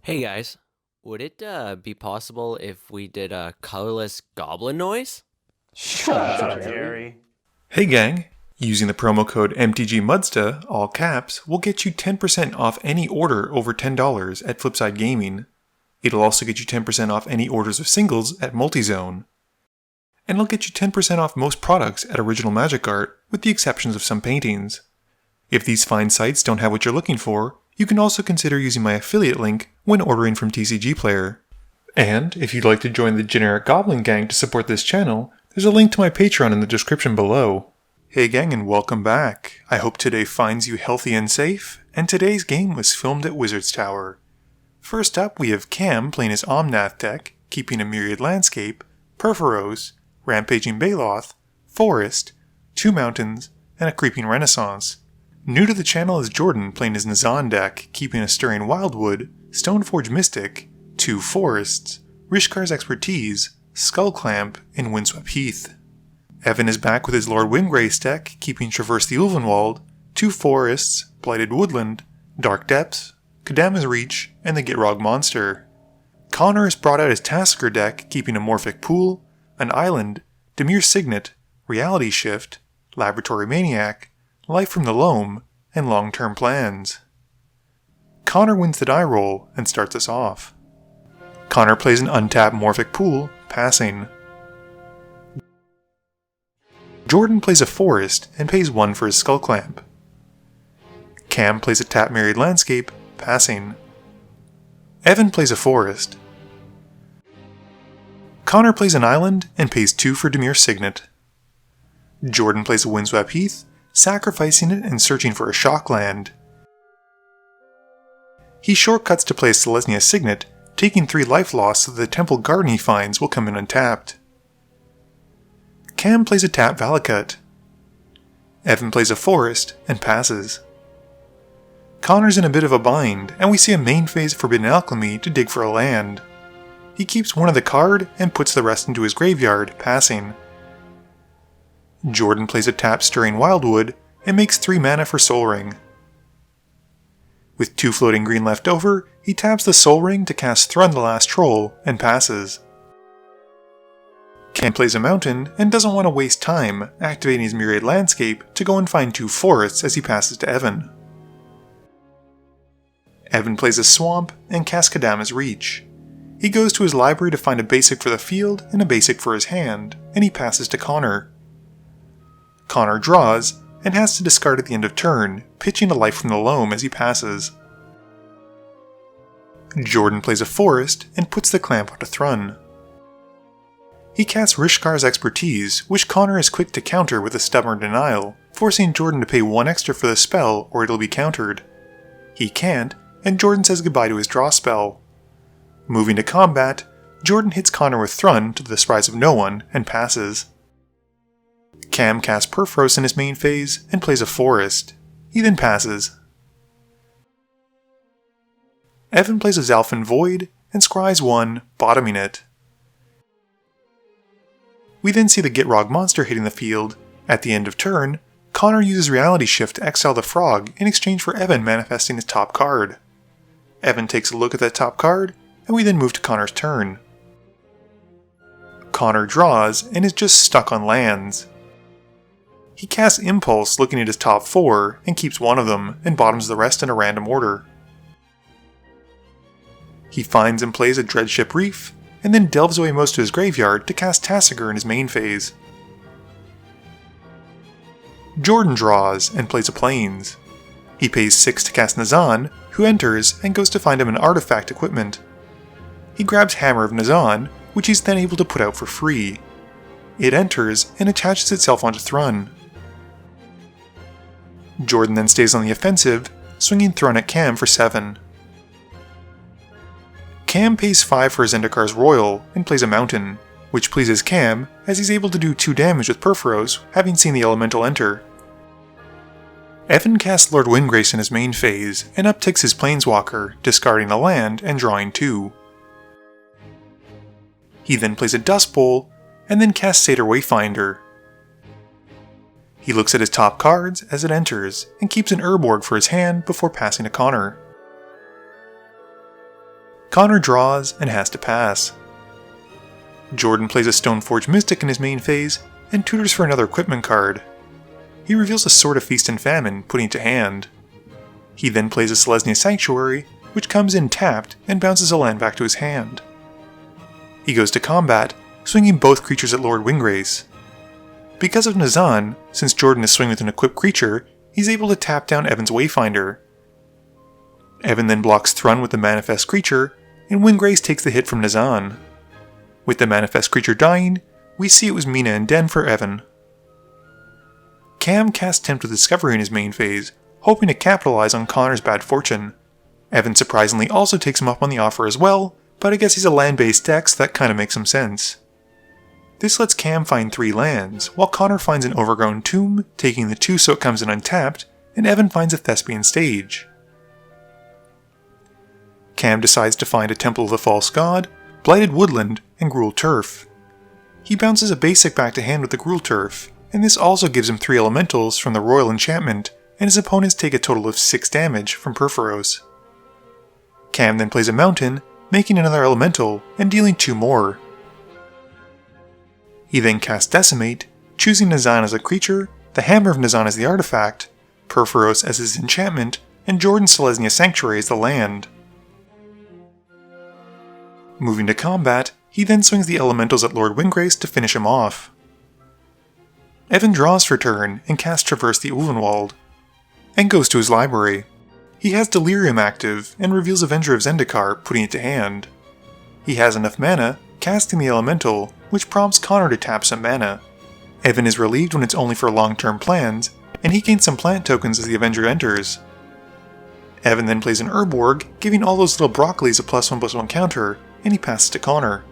Hey guys, would it be possible if we did a colorless goblin noise? Shut up, Jerry. Hey gang! Using the promo code MTGMudsta, all caps, will get you 10% off any order over $10 at Flipside Gaming. It'll also get you 10% off any orders of singles at Multizone. And it'll get you 10% off most products at Original Magic Art, with the exceptions of some paintings. If these fine sites don't have what you're looking for, you can also consider using my affiliate link when ordering from TCG Player. And if you'd like to join the generic Goblin Gang to support this channel, there's a link to my Patreon in the description below. Hey gang, and welcome back. I hope today finds you healthy and safe, and today's game was filmed at Wizard's Tower. First up, we have Cam playing his Omnath deck, keeping a Myriad Landscape, Purphoros, Rampaging Baloth, Forest, 2 Mountains, and a Creeping Renaissance. New to the channel is Jordan playing his Nazahn deck, keeping a Stirring Wildwood, Stoneforge Mystic, 2 Forests, Rishkar's Expertise, Skullclamp, and Windswept Heath. Evan is back with his Lord Windgrace deck, keeping Traverse the Ulvenwald, 2 Forests, Blighted Woodland, Dark Depths, Kadama's Reach, and the Gitrog Monster. Connor has brought out his Tasigur deck, keeping a Morphic Pool, an Island, Dimir Signet, Reality Shift, Laboratory Maniac, Life from the Loam, and Long-Term Plans. Connor wins the die roll and starts us off. Connor plays an untapped Morphic Pool, passing. Jordan plays a Forest and pays 1 for his Skullclamp. Cam plays a tapped Myriad Landscape, passing. Evan plays a Forest. Connor plays an Island and pays 2 for Dimir Signet. Jordan plays a Windswept Heath, sacrificing it and searching for a shock land. He shortcuts to play a Selesnya Signet, taking 3 life loss so that the Temple Garden he finds will come in untapped. Cam plays a tapped Valakut. Evan plays a Forest and passes. Connor's in a bit of a bind, and we see a main phase of Forbidden Alchemy to dig for a land. He keeps 1 of the card and puts the rest into his graveyard, passing. Jordan plays a tapped Stirring Wildwood and makes 3 mana for Sol Ring. With 2 floating green left over, he taps the Sol Ring to cast Thrun the Last Troll and passes. Cam plays a Mountain and doesn't want to waste time activating his Myriad Landscape to go and find 2 Forests as he passes to Evan. Evan plays a Swamp and casts Kadama's Reach. He goes to his library to find a basic for the field and a basic for his hand, and he passes to Connor. Connor draws, and has to discard at the end of turn, pitching a Life from the Loam as he passes. Jordan plays a Forest and puts the Clamp onto Thrun. He casts Rishkar's Expertise, which Connor is quick to counter with a Stubborn Denial, forcing Jordan to pay 1 extra for the spell or it'll be countered. He can't, and Jordan says goodbye to his draw spell. Moving to combat, Jordan hits Connor with Thrun to the surprise of no one and passes. Cam casts Purphoros in his main phase and plays a Forest. He then passes. Evan plays a Zalfin Void and scries 1, bottoming it. We then see the Gitrog Monster hitting the field. At the end of turn, Connor uses Reality Shift to exile the Frog in exchange for Evan manifesting his top card. Evan takes a look at that top card, and we then move to Connor's turn. Connor draws and is just stuck on lands. He casts Impulse looking at his top 4 and keeps 1 of them and bottoms the rest in a random order. He finds and plays a Dreadship Reef and then delves away most of his graveyard to cast Tasigur in his main phase. Jordan draws and plays a Plains. He pays 6 to cast Nazahn, who enters and goes to find him an artifact equipment. He grabs Hammer of Nazahn, which he's then able to put out for free. It enters and attaches itself onto Thrun. Jordan then stays on the offensive, swinging Thrun at Cam for 7. Cam pays 5 for his Zendikar's Royal and plays a Mountain, which pleases Cam as he's able to do 2 damage with Purphoros, having seen the Elemental enter. Evan casts Lord Windgrace in his main phase and upticks his Planeswalker, discarding a land and drawing 2. He then plays a Dust Bowl and then casts Satyr Wayfinder. He looks at his top cards as it enters, and keeps an Urborg for his hand before passing to Connor. Connor draws and has to pass. Jordan plays a Stoneforge Mystic in his main phase and tutors for another equipment card. He reveals a Sword of Feast and Famine, putting it to hand. He then plays a Selesnya Sanctuary, which comes in tapped and bounces a land back to his hand. He goes to combat, swinging both creatures at Lord Windgrace. Because of Nazahn, since Jordan is swinging with an equipped creature, he's able to tap down Evan's Wayfinder. Evan then blocks Thrun with the Manifest creature, and Windgrace takes the hit from Nazahn. With the Manifest creature dying, we see it was Mina and Den for Evan. Cam casts Tempt with Discovery in his main phase, hoping to capitalize on Connor's bad fortune. Evan surprisingly also takes him up on the offer as well, but I guess he's a land-based deck, so that kinda makes some sense. This lets Cam find 3 lands, while Connor finds an Overgrown Tomb, taking the 2 so it comes in untapped, and Evan finds a Thespian Stage. Cam decides to find a Temple of the False God, Blighted Woodland, and Gruul Turf. He bounces a basic back to hand with the Gruul Turf, and this also gives him 3 elementals from the Royal Enchantment, and his opponents take a total of 6 damage from Purphoros. Cam then plays a Mountain, making another elemental, and dealing 2 more. He then casts Decimate, choosing Nazahn as a creature, the Hammer of Nazahn as the artifact, Purphoros as his enchantment, and Jordan's Selesnya Sanctuary as the land. Moving to combat, he then swings the elementals at Lord Windgrace to finish him off. Evan draws for turn and casts Traverse the Ulvenwald, and goes to his library. He has Delirium active and reveals Avenger of Zendikar, putting it to hand. He has enough mana, casting the elemental, which prompts Connor to tap some mana. Evan is relieved when it's only for long-term plans, and he gains some plant tokens as the Avenger enters. Evan then plays an Urborg, giving all those little broccolis a +1/+1 counter, and he passes to Connor.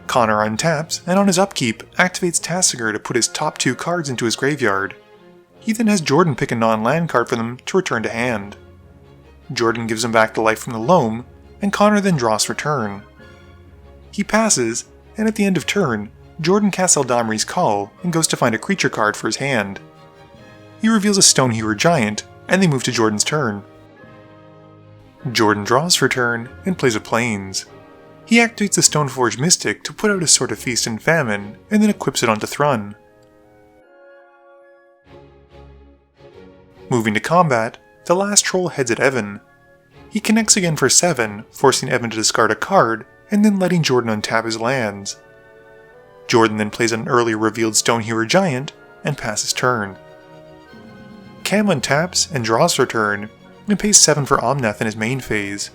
Connor untaps, and on his upkeep, activates Tasigur to put his top 2 cards into his graveyard. He then has Jordan pick a non-land card for them to return to hand. Jordan gives him back the life from the loam, and Connor then draws for turn. He passes, and at the end of turn, Jordan casts Eldamri's Call and goes to find a creature card for his hand. He reveals a Stonehewer Giant, and they move to Jordan's turn. Jordan draws for turn and plays a Plains. He activates the Stoneforge Mystic to put out a Sword of Feast and Famine, and then equips it onto Thrun. Moving to combat, the last troll heads at Evan. He connects again for 7, forcing Evan to discard a card, and then letting Jordan untap his lands. Jordan then plays an earlier revealed Stonehewer Giant, and passes turn. Cam untaps and draws for turn, and pays 7 for Omnath in his main phase.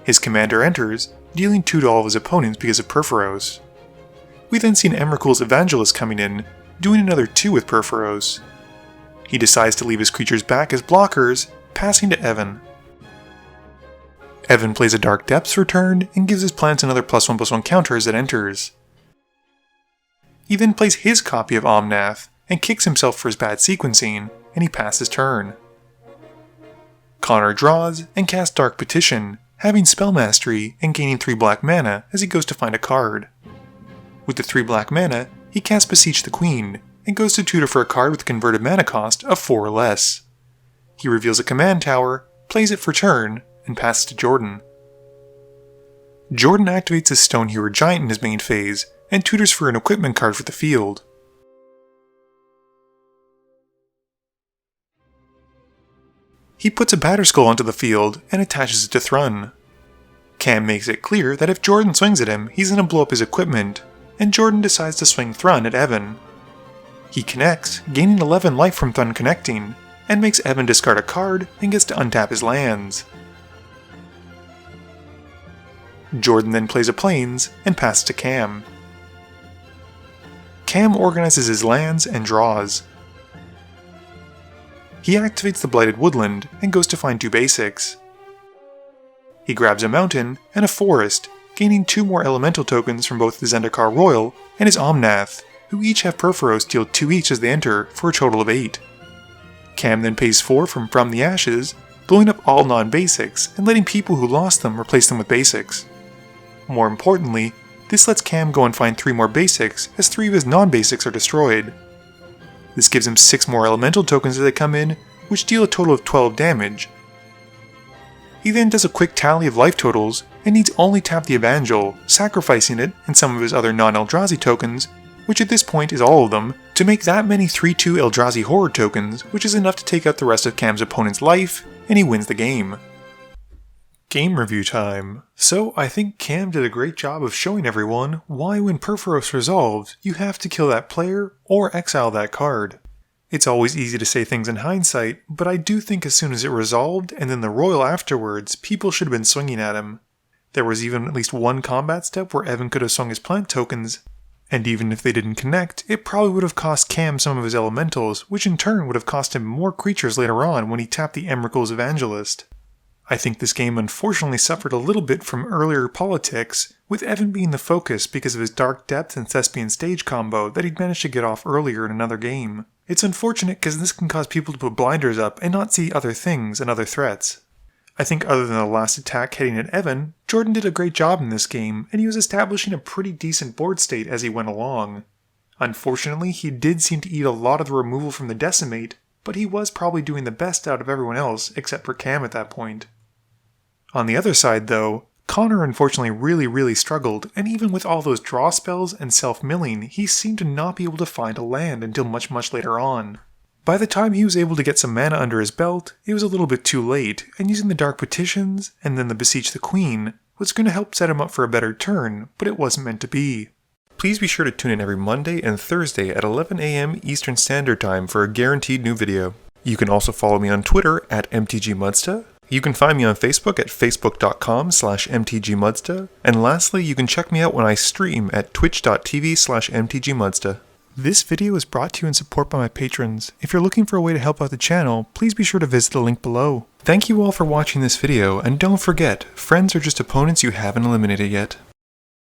His commander enters, dealing 2 to all of his opponents because of Purphoros. We then see an Emrakul's Evangelist coming in, doing another 2 with Purphoros. He decides to leave his creatures back as blockers, passing to Evan. Evan plays a Dark Depths for turn and gives his plants another +1/+1 counter as it enters. He then plays his copy of Omnath and kicks himself for his bad sequencing, and he passes turn. Connor draws and casts Dark Petition, having Spell Mastery and gaining 3 black mana as he goes to find a card. With the 3 black mana, he casts Beseech the Queen, and goes to tutor for a card with a converted mana cost of 4 or less. He reveals a command tower, plays it for turn, and passes to Jordan. Jordan activates his Stonehewer Giant in his main phase, and tutors for an equipment card for the field. He puts a Batterskull onto the field and attaches it to Thrun. Cam makes it clear that if Jordan swings at him, he's going to blow up his equipment, and Jordan decides to swing Thrun at Evan. He connects, gaining 11 life from Thrun connecting, and makes Evan discard a card and gets to untap his lands. Jordan then plays a Plains and passes to Cam. Cam organizes his lands and draws. He activates the Blighted Woodland and goes to find 2 basics. He grabs a mountain and a forest, gaining 2 more elemental tokens from both the Zendikar Royal and his Omnath, who each have Purphoros deal 2 each as they enter for a total of 8. Cam then pays 4 from the Ashes, blowing up all non-basics and letting people who lost them replace them with basics. More importantly, this lets Cam go and find 3 more basics as 3 of his non-basics are destroyed. This gives him 6 more elemental tokens as they come in, which deal a total of 12 damage. He then does a quick tally of life totals, and needs only tap the Evangel, sacrificing it and some of his other non-Eldrazi tokens, which at this point is all of them, to make that many 3/2 Eldrazi Horror tokens, which is enough to take out the rest of Cam's opponent's life, and he wins the game. Game review time. So I think Cam did a great job of showing everyone why when Purphoros resolves, you have to kill that player or exile that card. It's always easy to say things in hindsight, but I do think as soon as it resolved and then the Royal afterwards, people should have been swinging at him. There was even at least one combat step where Evan could have swung his plant tokens, and even if they didn't connect, it probably would have cost Cam some of his elementals, which in turn would have cost him more creatures later on when he tapped the Emrakul's Evangelist. I think this game unfortunately suffered a little bit from earlier politics, with Evan being the focus because of his Dark Depth and Thespian Stage combo that he'd managed to get off earlier in another game. It's unfortunate because this can cause people to put blinders up and not see other things and other threats. I think other than the last attack hitting at Evan, Jordan did a great job in this game, and he was establishing a pretty decent board state as he went along. Unfortunately, he did seem to eat a lot of the removal from the Decimate, but he was probably doing the best out of everyone else except for Cam at that point. On the other side though, Connor unfortunately really struggled, and even with all those draw spells and self-milling, he seemed to not be able to find a land until much later on. By the time he was able to get some mana under his belt, it was a little bit too late, and using the Dark Petitions, and then the Beseech the Queen, was going to help set him up for a better turn, but it wasn't meant to be. Please be sure to tune in every Monday and Thursday at 11 AM Eastern Standard Time for a guaranteed new video. You can also follow me on Twitter at MTGMudsta. You can find me on Facebook at facebook.com/mtgmudsta, and lastly, you can check me out when I stream at twitch.tv/mtgmudsta. This video is brought to you in support by my patrons. If you're looking for a way to help out the channel, please be sure to visit the link below. Thank you all for watching this video, and don't forget, friends are just opponents you haven't eliminated yet.